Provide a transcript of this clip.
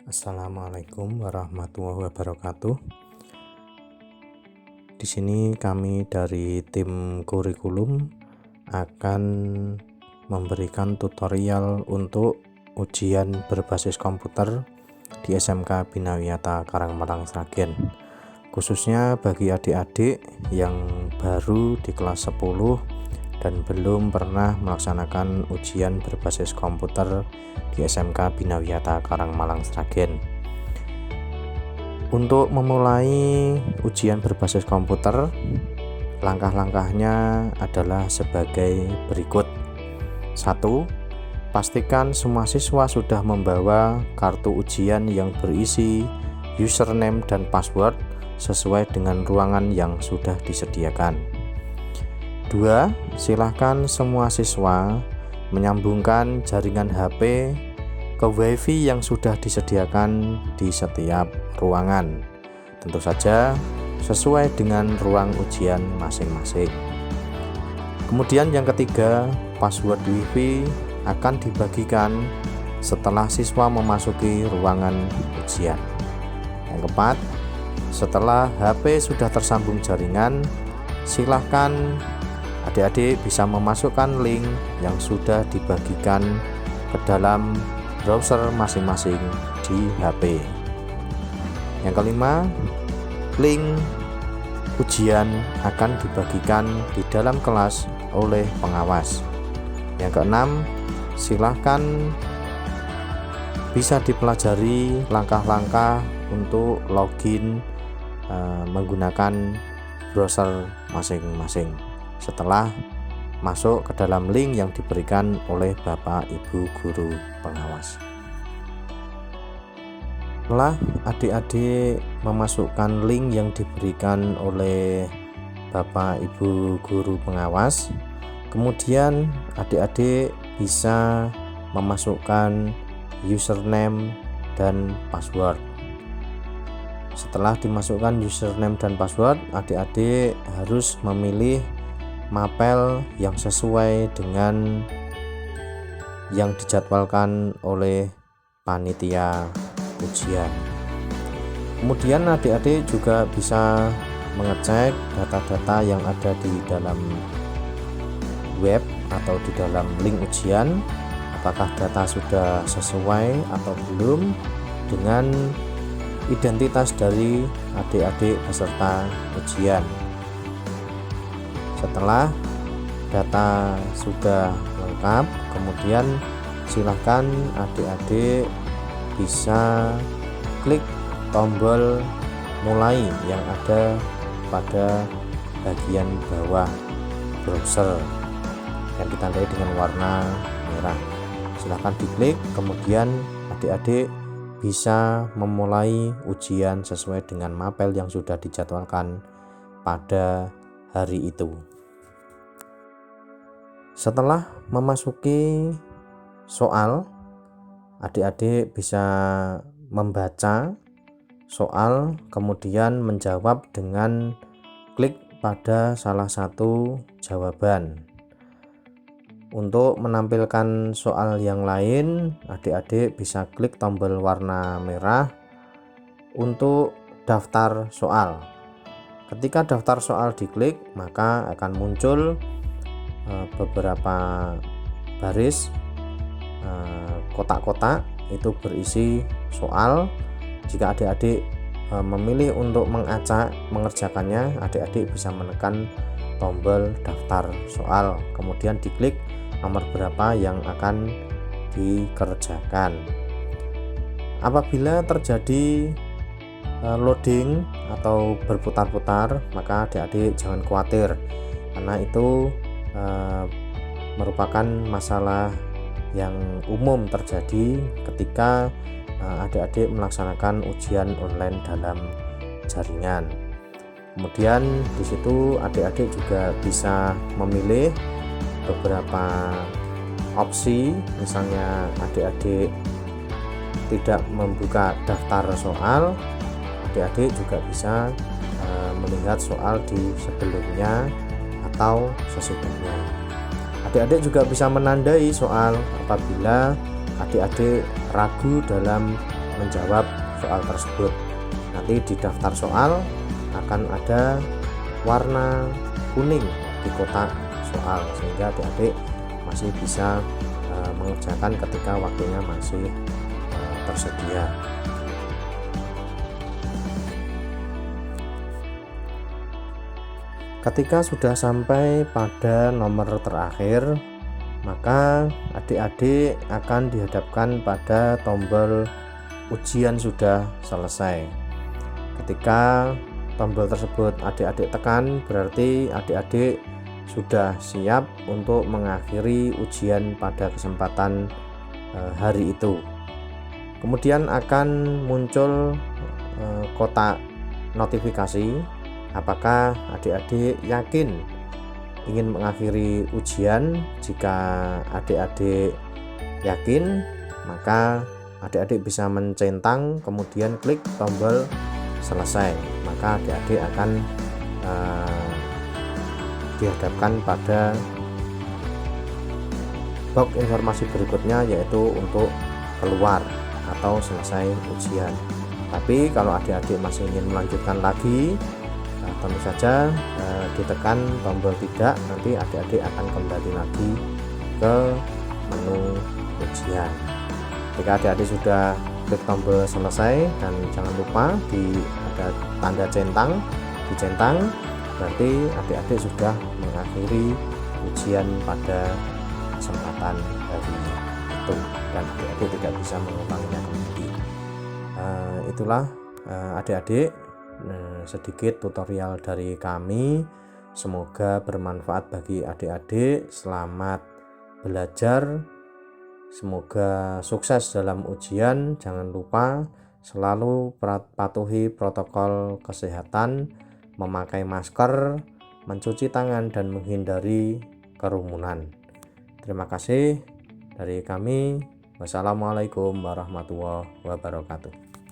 Assalamualaikum warahmatullahi wabarakatuh. Di sini kami dari tim kurikulum akan memberikan tutorial untuk ujian berbasis komputer di SMK Bina Wiyata Karangmalang Sragen, khususnya bagi adik-adik yang baru di kelas 10 dan belum pernah melaksanakan ujian berbasis komputer di SMK Bina Wiyata Karangmalang Sragen. Untuk memulai ujian berbasis komputer, langkah-langkahnya adalah sebagai berikut. 1. Pastikan semua siswa sudah membawa kartu ujian yang berisi username dan password sesuai dengan ruangan yang sudah disediakan. 2. Silakan semua siswa menyambungkan jaringan HP ke WiFi yang sudah disediakan di setiap ruangan, tentu saja sesuai dengan ruang ujian masing-masing. Kemudian yang ketiga, password WiFi akan dibagikan setelah siswa memasuki ruangan ujian. Yang keempat, setelah HP sudah tersambung jaringan, silahkan adik-adik bisa memasukkan link yang sudah dibagikan ke dalam browser masing-masing di HP. Yang kelima, link ujian akan dibagikan di dalam kelas oleh pengawas. Yang keenam, silahkan bisa dipelajari langkah-langkah untuk login menggunakan browser masing-masing setelah masuk ke dalam link yang diberikan oleh Bapak Ibu guru pengawas. Setelah adik-adik memasukkan link yang diberikan oleh Bapak Ibu guru pengawas, kemudian adik-adik bisa memasukkan username dan password. Setelah dimasukkan username dan password, adik-adik harus memilih mapel yang sesuai dengan yang dijadwalkan oleh panitia ujian. Kemudian adik-adik juga bisa mengecek data-data yang ada di dalam web atau di dalam link ujian, apakah data sudah sesuai atau belum dengan identitas dari adik-adik peserta ujian. Setelah data sudah lengkap, kemudian silahkan adik-adik bisa klik tombol mulai yang ada pada bagian bawah browser yang ditandai dengan warna merah. Silahkan diklik, kemudian adik-adik bisa memulai ujian sesuai dengan mapel yang sudah dijadwalkan pada hari itu. Setelah memasuki soal, adik-adik bisa membaca soal, kemudian menjawab dengan klik pada salah satu jawaban. Untuk menampilkan soal yang lain, adik-adik bisa klik tombol warna merah untuk daftar soal. Ketika daftar soal diklik, maka akan muncul beberapa baris kotak-kotak itu berisi soal. Jika adik-adik memilih untuk mengacak mengerjakannya, adik-adik bisa menekan tombol daftar soal, kemudian diklik nomor berapa yang akan dikerjakan. Apabila terjadi loading atau berputar-putar, maka adik-adik jangan khawatir, karena itu merupakan masalah yang umum terjadi ketika adik-adik melaksanakan ujian online dalam jaringan. Kemudian di situ adik-adik juga bisa memilih beberapa opsi, misalnya adik-adik tidak membuka daftar soal, adik-adik juga bisa melihat soal di sebelumnya atau sesudahnya. Adik-adik juga bisa menandai soal apabila adik-adik ragu dalam menjawab soal tersebut. Nanti di daftar soal akan ada warna kuning di kotak soal, sehingga adik-adik masih bisa mengerjakan ketika waktunya masih tersedia. Ketika sudah sampai pada nomor terakhir, maka adik-adik akan dihadapkan pada tombol ujian sudah selesai. Ketika tombol tersebut adik-adik tekan, berarti adik-adik sudah siap untuk mengakhiri ujian pada kesempatan hari itu. Kemudian akan muncul kotak notifikasi apakah adik-adik yakin ingin mengakhiri ujian. Jika adik-adik yakin, maka adik-adik bisa mencentang kemudian klik tombol selesai, maka adik-adik akan dihadapkan pada box informasi berikutnya, yaitu untuk keluar atau selesai ujian. Tapi kalau adik-adik masih ingin melanjutkan lagi, tentu saja ditekan tombol tidak, nanti adik-adik akan kembali lagi ke menu ujian. Jika adik-adik sudah klik tombol selesai, dan jangan lupa ada tanda centang, dicentang, berarti adik-adik sudah mengakhiri ujian pada kesempatan hari itu, dan adik-adik tidak bisa mengulanginya kembali. Itulah adik-adik sedikit tutorial dari kami, semoga bermanfaat bagi adik-adik. Selamat belajar, semoga sukses dalam ujian. Jangan lupa selalu patuhi protokol kesehatan, memakai masker, mencuci tangan, dan menghindari kerumunan. Terima kasih dari kami. Wassalamualaikum warahmatullahi wabarakatuh.